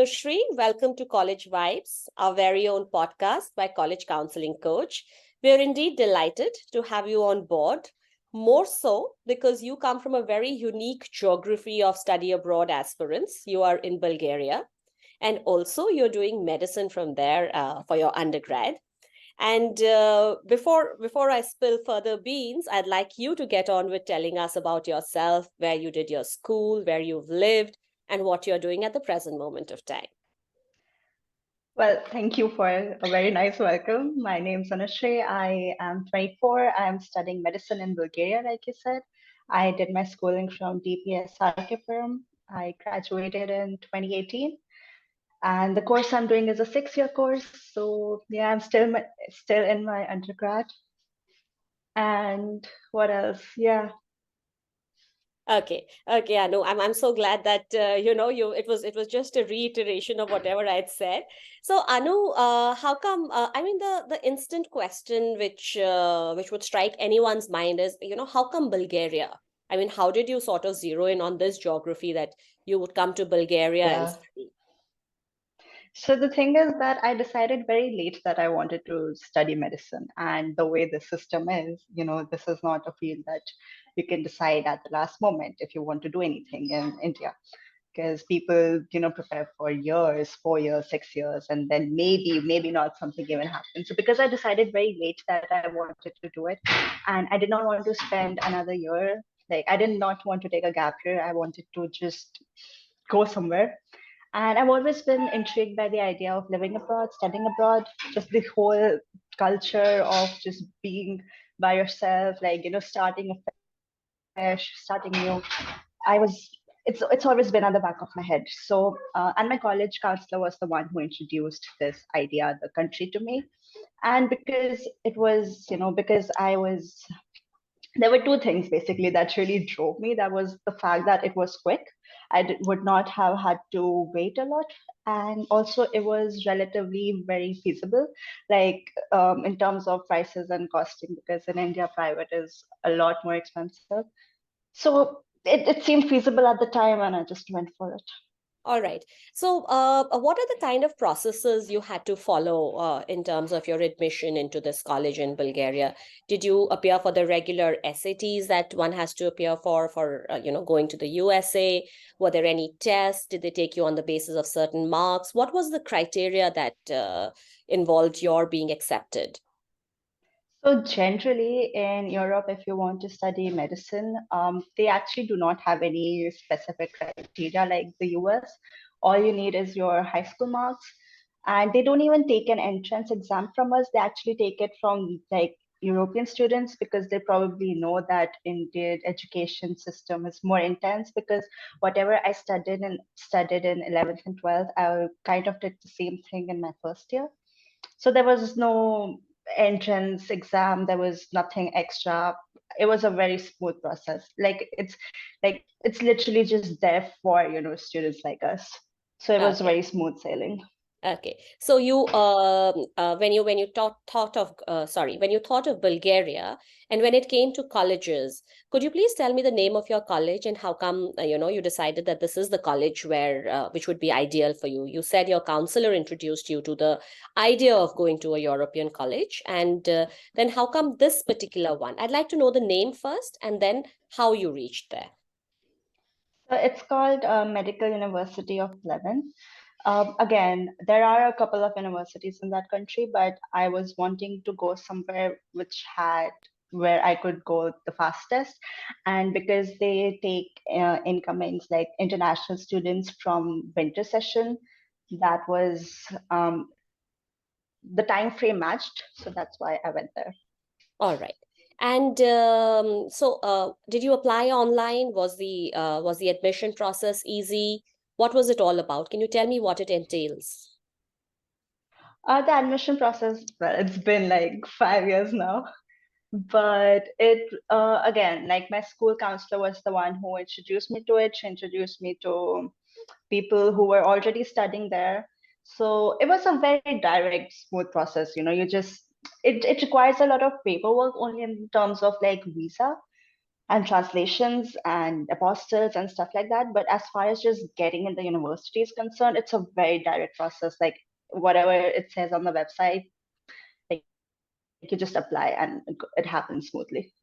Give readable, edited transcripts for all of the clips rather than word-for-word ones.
Anushri. Welcome to College Vibes, our very own podcast by College Counselling Coach. We are indeed delighted to have you on board, more so because you come from a very unique geography of study abroad aspirants. You are in Bulgaria, and also you're doing medicine from there for your undergrad. And before I spill further beans, I'd like you to get on with telling us about yourself, where you did your school, where you've lived, and what you're doing at the present moment of time. Well, thank you for a very nice welcome. My name's Anushri. I am 24. I am studying medicine in Bulgaria, like you said. I did my schooling from DPS Archiperum. I graduated in 2018. And the course I'm doing is a 6-year course. So yeah, I'm still in my undergrad. And what else? Yeah. Okay, Anu, I'm so glad that it was just a reiteration of whatever I had said. So Anu, how come? I mean, the instant question which would strike anyone's mind is, how come Bulgaria? I mean, how did you sort of zero in on this geography that you would come to Bulgaria and Yeah. study? So the thing is that I decided very late that I wanted to study medicine. And the way the system is, this is not a field that you can decide at the last moment if you want to do anything in India. Because people, prepare for years, 4 years, 6 years, and then maybe not something even happens. So because I decided very late that I wanted to do it, and I did not want to spend another year, like I did not want to take a gap year. I wanted to just go somewhere, and I've always been intrigued by the idea of living abroad, studying abroad, just the whole culture of just being by yourself, like, starting afresh, starting new. I was, it's always been at the back of my head. So, and my college counselor was the one who introduced this idea, the country to me. And because it was, because I was there were two things basically that really drove me. That was the fact that it was quick. Would not have had to wait a lot. And also, it was relatively very feasible, like in terms of prices and costing, because in India, private is a lot more expensive. So it seemed feasible at the time, and I just went for it. All right. So, what are the kind of processes you had to follow in terms of your admission into this college in Bulgaria? Did you appear for the regular SATs that one has to appear for going to the USA? Were there any tests? Did they take you on the basis of certain marks? What was the criteria that involved your being accepted? So generally in Europe, if you want to study medicine, they actually do not have any specific criteria like the US. All you need is your high school marks, and they don't even take an entrance exam from us. They actually take it from like European students because they probably know that Indian education system is more intense. Because whatever I studied in 11th and 12th, I kind of did the same thing in my first year. So there was no entrance exam, there was nothing extra. It was a very smooth process. It's literally just there for, students like us. So it was Okay. very smooth sailing. Okay, so when you thought of Bulgaria and when it came to colleges, could you please tell me the name of your college and how come you decided that this is the college where which would be ideal for you? You said your counselor introduced you to the idea of going to a European college, and then how come this particular one? I'd like to know the name first and then how you reached there. So it's called Medical University of Pleven. Again, there are a couple of universities in that country, but I was wanting to go somewhere where I could go the fastest. And because they take incomings like international students from winter session, that was the time frame matched. So that's why I went there. All right. And did you apply online? Was the admission process easy? What was it all about? Can you tell me what it entails? The admission process, well, it's been like 5 years now. But it again, like my school counselor was the one who introduced me to it. She introduced me to people who were already studying there. So it was a very direct, smooth process. You just it requires a lot of paperwork only in terms of like visa. and translations and apostles and stuff like that. But as far as just getting in the university is concerned, it's a very direct process. Like whatever it says on the website, like you just apply and it happens smoothly.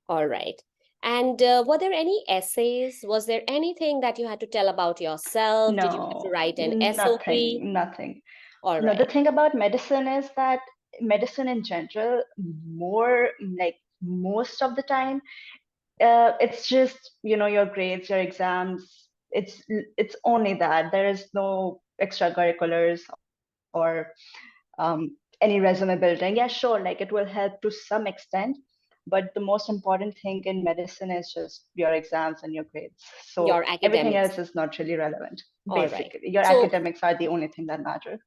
All right. And were there any essays? Was there anything that you had to tell about yourself? Did you have to No, write an SOP? nothing. All No, the right. thing about medicine is that medicine in general, more like most of the time, it's just, your grades, your exams. It's only that. There is no extracurriculars or any resume building. Yeah, sure, like it will help to some extent, but the most important thing in medicine is just your exams and your grades. So Your everything academics. else is not really relevant. All right. Basically, your So, academics are the only thing that matter.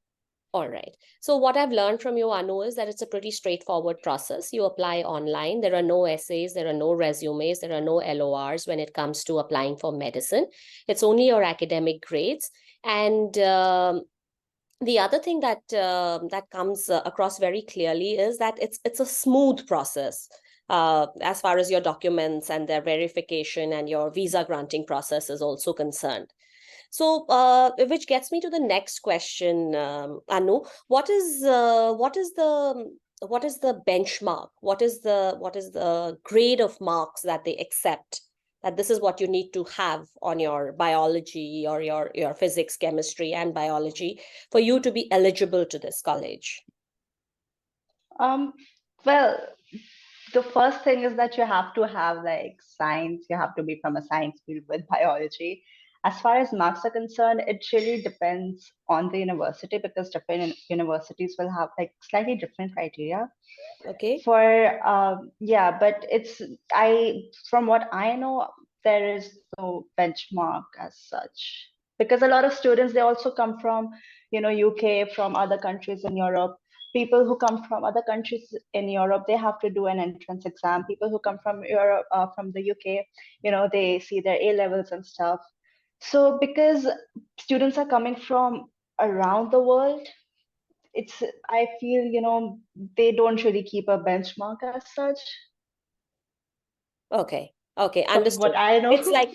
all right. So, what I've learned from you, Anu, is that it's a pretty straightforward process. You apply online. There are no essays, there are no resumes, there are no LORs when it comes to applying for medicine. It's only your academic grades. And the other thing that comes across very clearly is that it's a smooth process as far as your documents and their verification and your visa granting process is also concerned. So, which gets me to the next question, Anu. What is the benchmark? What is the grade of marks that they accept? That this is what you need to have on your biology or your physics, chemistry, and biology for you to be eligible to this college. Um, well, the first thing is that you have to have like science, you have to be from a science field with biology. As far as marks are concerned, it really depends on the university because different universities will have like slightly different criteria Okay. for yeah, but it's I from what I know, there is no benchmark as such because a lot of students, they also come from, UK, from other countries in Europe. People who come from other countries in Europe, they have to do an entrance exam. People who come from Europe, from the UK, they see their A levels and stuff. So because students are coming from around the world, it's I feel, they don't really keep a benchmark as such Okay. Okay. from Understood. what I It's know. like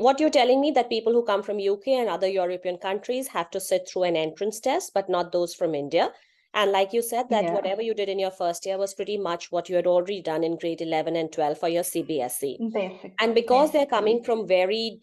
what you're telling me that people who come from UK and other European countries have to sit through an entrance test, but not those from India. And like you said, that Yeah, whatever you did in your first year was pretty much what you had already done in grade 11 and 12 for your CBSE. And because they're coming basically. from varied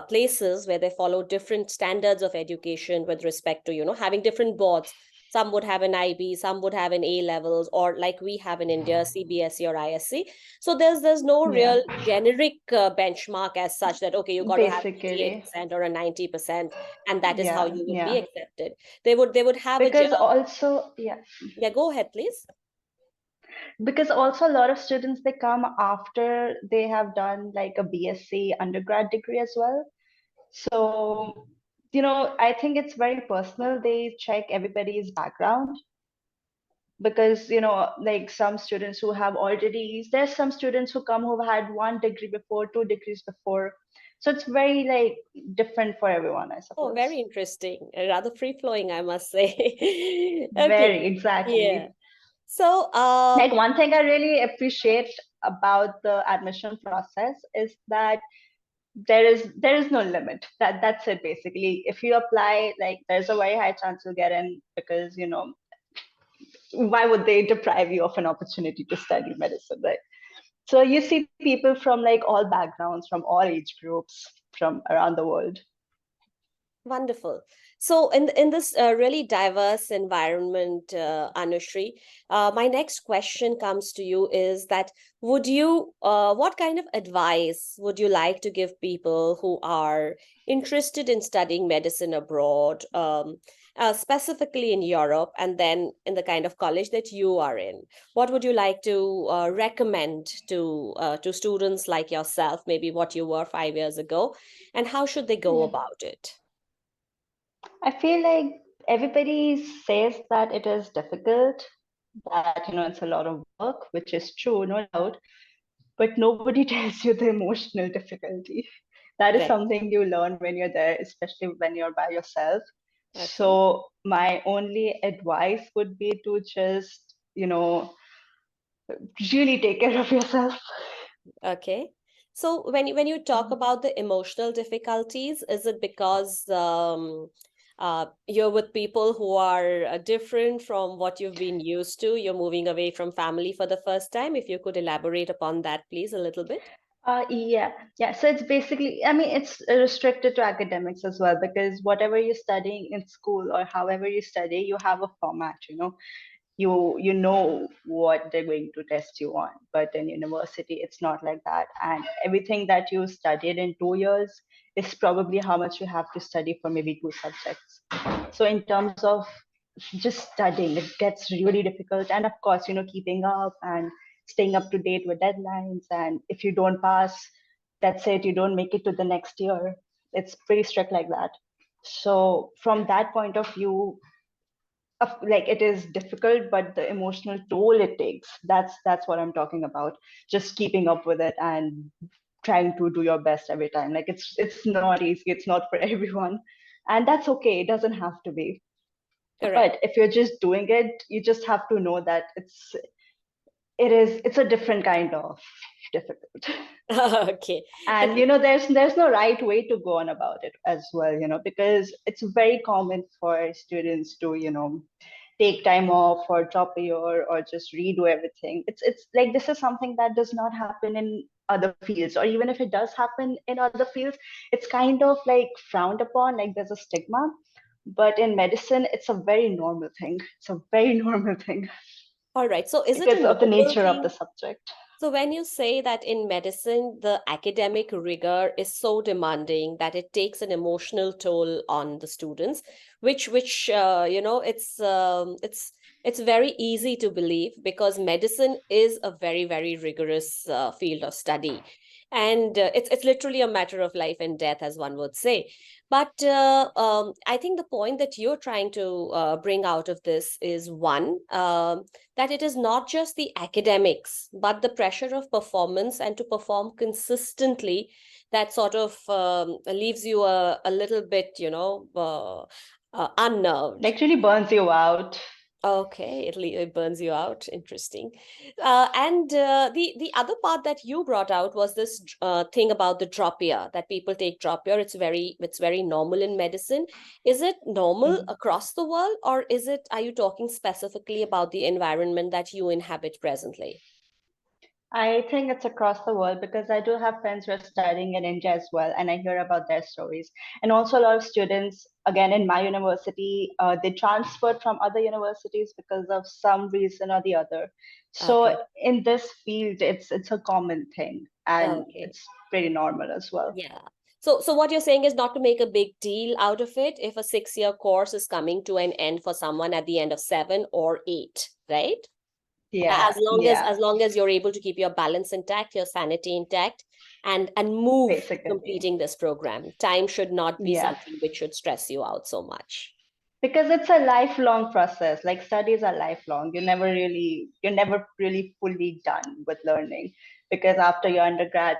places where they follow different standards of education with respect to, having different boards. Some would have an IB, some would have an A levels, or like we have in India, CBSE or ISC. So there's no Yeah, real generic benchmark as such that, okay, you got to have basically. 88% or a 90%, and that is how Yeah, you would be yeah. accepted. They would have a Because also, yeah, yeah, go ahead, please. because also a lot of students, they come after they have done like a BSc undergrad degree as well. So, I think it's very personal. They check everybody's background because, like some students who have already, there's some students who come who've had one degree before, two degrees before. So it's very like different for everyone, I Oh, suppose. very interesting. Rather free flowing, I must say. Okay. Very Yeah. exactly. So, Like one thing I really appreciate about the admission process is that there is no limit. That's it basically. If you apply, like there's a very high chance you'll get in because, why would they deprive you of an opportunity to study medicine, right? So you see people from like all backgrounds, from all age groups, from around the world. wonderful. So, in this really diverse environment, Anushri, my next question comes to you is that what kind of advice would you like to give people who are interested in studying medicine abroad, specifically in Europe, and then in the kind of college that you are in? What would you like to recommend to students like yourself, maybe what you were 5 years ago, and how should they go Yeah. about it? I feel like everybody says that it is difficult, that it's a lot of work, which is true, no doubt, but nobody tells you the emotional difficulty. That is Right. something you learn when you're there, especially when you're by yourself. Okay. So my only advice would be to just, really take care of yourself Okay. So when you talk Mhm. about the emotional difficulties, is it because you're with people who are different from what you've been used to? You're moving away from family for the first time. If you could elaborate upon that, please, a little bit. Yeah. So it's basically, I mean, it's restricted to academics as well, because whatever you're studying in school or however you study, you have a format, you know what they're going to test you on. But in university, it's not like that. And everything that you studied in 2 years is probably how much you have to study for maybe two subjects. So in terms of just studying, it gets really difficult. And of course, keeping up and staying up to date with deadlines. And if you don't pass, that's it, you don't make it to the next year. It's pretty strict like that. So from that point of view, like, it is difficult, but the emotional toll it takes, that's what I'm talking about. Just keeping up with it and trying to do your best every time. Like, it's not easy, it's not for everyone, and that's okay, it doesn't have to be. Correct. But if you're just doing it, you just have to know that it's a different kind of difficult. Okay. And Okay. there's no right way to go on about it as well, because it's very common for students to take time off or drop a year or just redo everything. It's like, this is something that does not happen in other fields, or even if it does happen in other fields, it's kind of like frowned upon, like there's a stigma. But in medicine, it's a very normal thing. It's a very normal thing All right. So is it a because of the normal nature of the thing? subject. So when you say that in medicine, the academic rigor is so demanding that it takes an emotional toll on the students, which it's very easy to believe because medicine is a very, very rigorous field of study, and it's literally a matter of life and death, as one would say. But I think the point that you're trying to bring out of this is one. That it is not just the academics, but the pressure of performance and to perform consistently that sort of leaves you a little bit, unnerved. Like, really burns you out. Okay, it burns you out. Interesting. And the other part that you brought out was this thing about the drop year that people take drop year. It's very normal in medicine. Is it normal Mhm. across the world, or are you talking specifically about the environment that you inhabit presently? I think it's across the world, because I do have friends who are studying in India as well, and I hear about their stories. And also, a lot of students, again, in my university, they transferred from other universities because of some reason or the other. So Okay. in this field, it's a common thing, and Okay. it's pretty normal as well. Yeah. So what you're saying is not to make a big deal out of it if a 6 year course is coming to an end for someone at the end of 7 or 8, right? Yeah, As yeah, long as you're able to keep your balance intact, your sanity intact, and move to basically. completing this program. Time should not be Yeah. something which should stress you out so much. Because it's a lifelong process. Like, studies are lifelong, you're never really fully done with learning, because after your undergrad,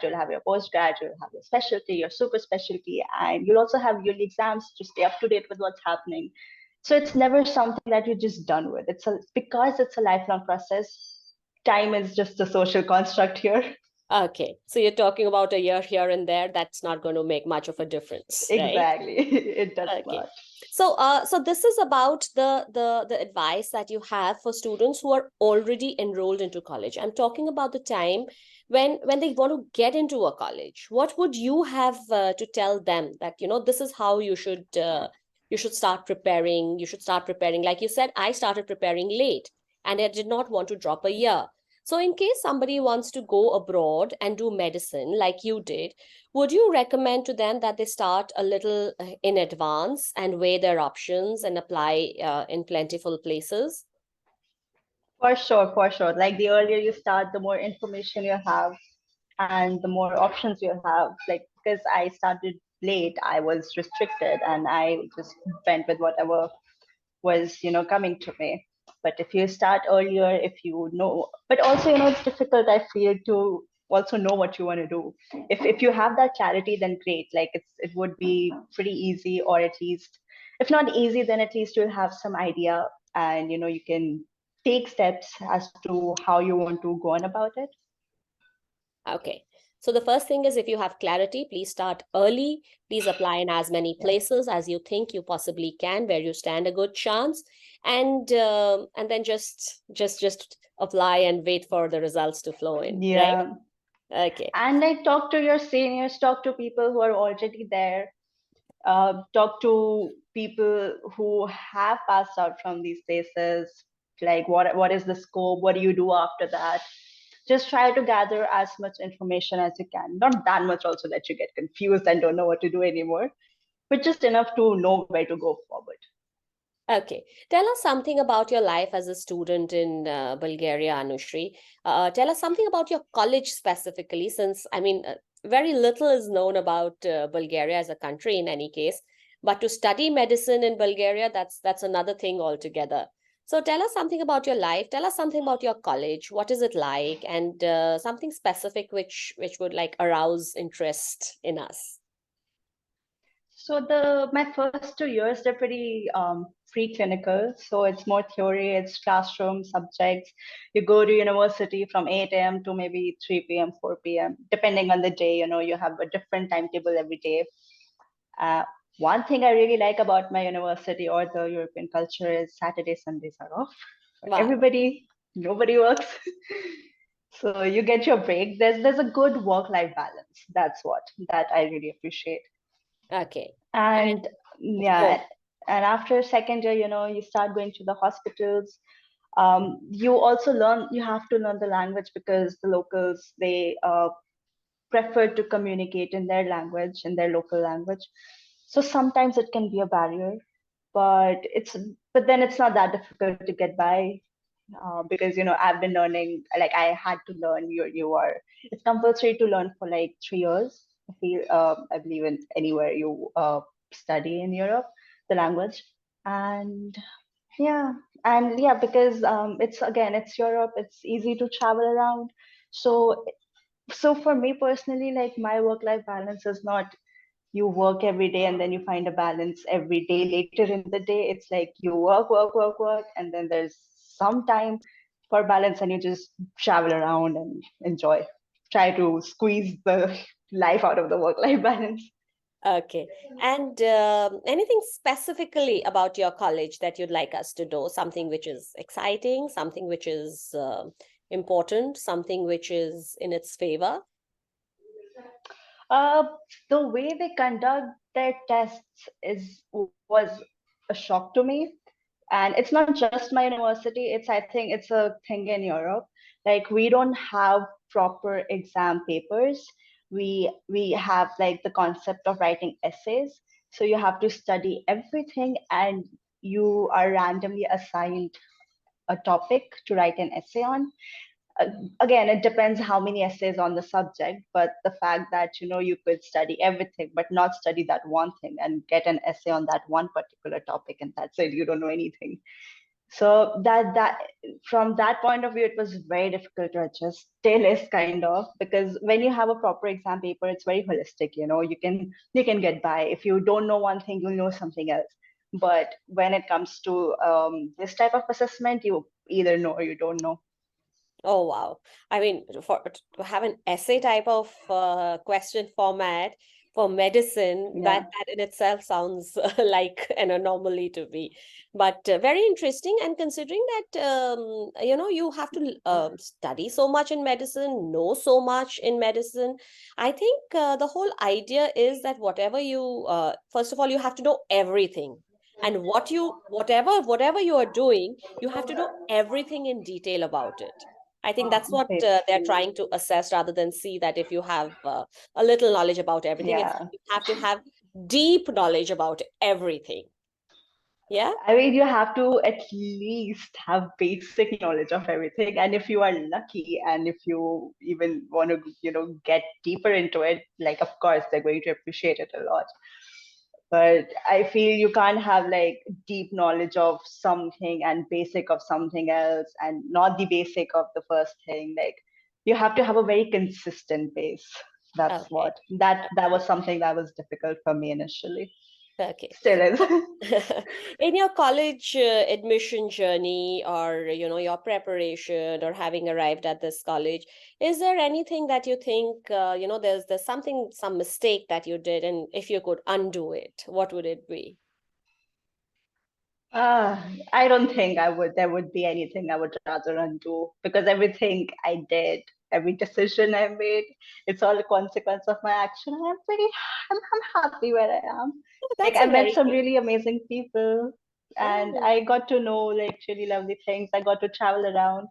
you'll have your postgrad, you'll have your specialty, your super specialty, and you'll also have yearly exams to stay up to date with what's happening. So it's never something that you're just done with. Because it's a lifelong process. Time is just a social construct here. Okay, so you're talking about a year here and there. That's not going to make much of a difference, right? Exactly. It does Okay. not. So this is about the advice that you have for students who are already enrolled into college. I'm talking about the time when they want to get into a college. What would you have to tell them that, this is how you should start preparing. You should start preparing. Like you said, I started preparing late and I did not want to drop a year. So in case somebody wants to go abroad and do medicine like you did, would you recommend to them that they start a little in advance and weigh their options and apply in plentiful places? For sure, for sure. Like, the earlier you start, the more information you have and the more options you have. Like, because I started late, I was restricted and I just went with whatever was, coming to me. But if you start earlier, if you know, but also, it's difficult, I feel, to also know what you want to do. If you have that clarity, then great. Like, it would be pretty easy, or at least, if not easy, then at least you'll have some idea, and you can take steps as to how you want to go on about it. Okay. So the first thing is, if you have clarity, please start early. Please apply in as many Yeah. places as you think you possibly can, where you stand a good chance, and then just apply and wait for the results to flow in, right? Yeah. Okay. And like talk to your seniors, talk to people who are already there, talk to people who have passed out from these places. Like what is the scope? What do you do after that? Just try to gather as much information as you can. Not that much also that you get confused and don't know what to do anymore, but just enough to know where to go forward. Okay. Tell us something about your life as a student in Bulgaria, Anushri. Tell us something about your college specifically, since, I mean, very little is known about Bulgaria as a country in any case. But to study medicine in Bulgaria, that's another thing altogether. So tell us something about your life. Tell us something about your college. What is it like? And something specific which would like arouse interest in us. So the my first 2 years they're pretty pre-clinical. So it's more theory, it's classroom subjects. You go to university from 8 a.m. to maybe 3 p.m., 4 p.m. Depending on the day. You have a different timetable every day. Uh, One thing I really like about my university or the European culture is Saturday, Sundays are off for Wow. everybody. Nobody works. So you get your break. There's a good work-life balance. That's what that I really appreciate. Okay. And And go. yeah, and after second year, you start going to the hospitals. You also you have to learn the language because the locals, they prefer to communicate in their language, in their local language. So sometimes it can be a barrier, but then it's not that difficult to get by, because I've been learning, like I had to learn. It's compulsory to learn for like 3 years. I believe in anywhere you study in Europe, the language. And yeah, because it's Europe, it's easy to travel around. So so for me personally, like my work life balance is not you work every day and then you find a balance every day later in the day. It's like you work, and then there's some time for balance and you just travel around and enjoy. Try to squeeze the life out of the work life balance. Okay. And anything specifically about your college that you'd like us to know? Something which is exciting, something which is important, something which is in its favor? Uh, the way they conduct their tests was a shock to me. And it's not just my university, I think it's a thing in Europe. Like we don't have proper exam papers. We have like the concept of writing essays. So you have to study everything and you are randomly assigned a topic to write an essay on. uh, Again, it depends how many essays on the subject, but the fact that you could study everything but not study that one thing and get an essay on that one particular topic, and that's it, you don't know anything. So that from that point of view, it was very difficult to adjust. Still is kind of, because when you have a proper exam paper, it's very holistic. You can get by. If you don't know one thing, you'll know something else. But when it comes to this type of assessment, you either know or you don't know. Oh, wow. I mean, to have an essay type of question format for medicine, Yeah. that in itself sounds like an anomaly to me. But very interesting. And considering that, you have to study so much in medicine, know so much in medicine, I think the whole idea is that first of all, you have to know everything. And whatever you are doing, you have to know everything in detail about it. I think that's what they're Basically, trying to assess rather than see that if you have a little knowledge about everything. It's yeah. you have to have deep knowledge about everything. Yeah. I mean, you have to at least have basic knowledge of everything. And if you are lucky and if you even want to, get deeper into it, like, of course, they're going to appreciate it a lot. But I feel you can't have like deep knowledge of something and basic of something else and not the basic of the first thing. Like, you have to have a very consistent base. That's Okay. what that was something that was difficult for me initially. Okay. Still is. In your college admission journey, or your preparation, or having arrived at this college, is there anything that you think there's some mistake that you did, and if you could undo it, what would it be? I don't think there would be anything I would rather undo, because everything I did, every decision I made, it's all a consequence of my action. And I'm happy where I am. Oh, Like, that's I a met very some good. really amazing people, and Oh, I got to know like really lovely things. I got to travel around.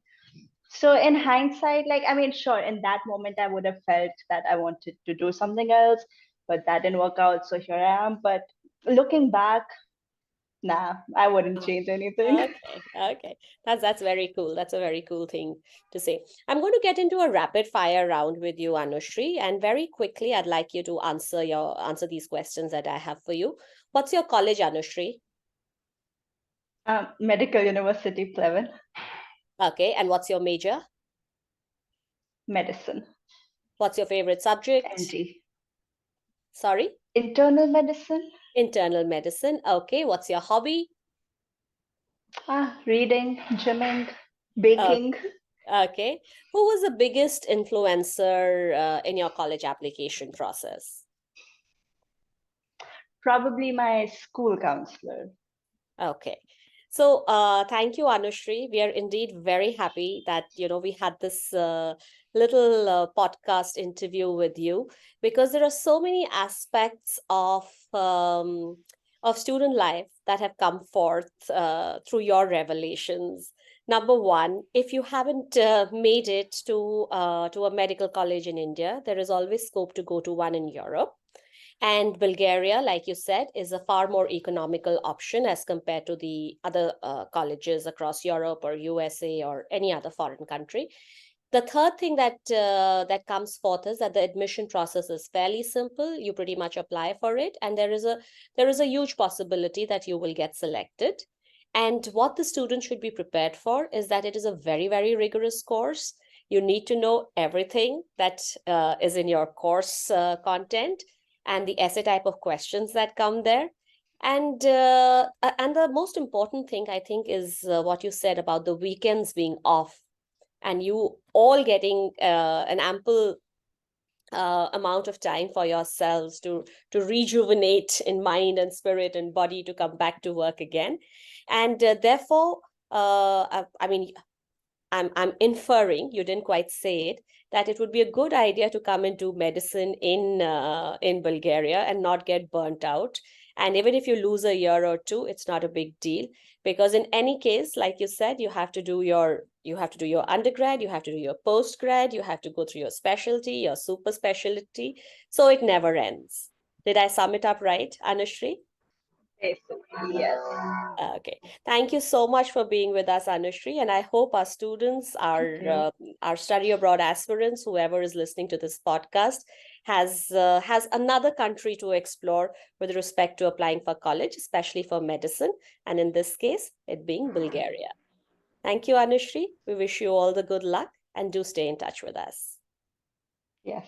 So in hindsight, like, I mean, sure, in that moment I would have felt that I wanted to do something else, but that didn't work out. So here I am. But looking back, nah, I wouldn't change anything. okay, okay. That's very cool. That's a very cool thing to say. I'm going to get into a rapid fire round with you, Anushri, and very quickly I'd like you to answer these questions that I have for you. What's your college, Anushri? Medical University, Pleven, Okay, and what's your major? medicine, What's your favorite subject? NG, Sorry? internal medicine, Internal medicine. Okay, what's your hobby? reading, gymming, Uh, baking. okay. Who was the biggest influencer in your college application process? Probably my school counselor. Okay. So, thank you, Anushri. We are indeed very happy that, we had this little podcast interview with you, because there are so many aspects of student life that have come forth through your revelations. Number one, if you haven't made it to a medical college in India, there is always scope to go to one in Europe. And Bulgaria, like you said, is a far more economical option as compared to the other colleges across Europe or USA or any other foreign country. The third thing that comes forth is that the admission process is fairly simple. You pretty much apply for it, and there is a huge possibility that you will get selected. And what the student should be prepared for is that it is a very, very rigorous course. You need to know everything that is in your course content, and the essay type of questions that come there. And the most important thing, I think, is what you said about the weekends being off, and you all getting an ample amount of time for yourselves to rejuvenate in mind and spirit and body to come back to work again. And therefore, I mean, I'm inferring, you didn't quite say it, that it would be a good idea to come and do medicine in Bulgaria and not get burnt out. And even if you lose a year or two, it's not a big deal, because in any case, like you said, you have to do your undergrad, you have to do your postgrad, you have to go through your specialty, your super specialty. So it never ends. Did I sum it up right, Anushri? Basically, yes. Okay. Thank you so much for being with us, Anushri. And I hope our students, Thank you. our study abroad aspirants, whoever is listening to this podcast, has another country to explore with respect to applying for college, especially for medicine. And in this case, it being Bulgaria. Thank you, Anushri. We wish you all the good luck, and do stay in touch with us. Yes.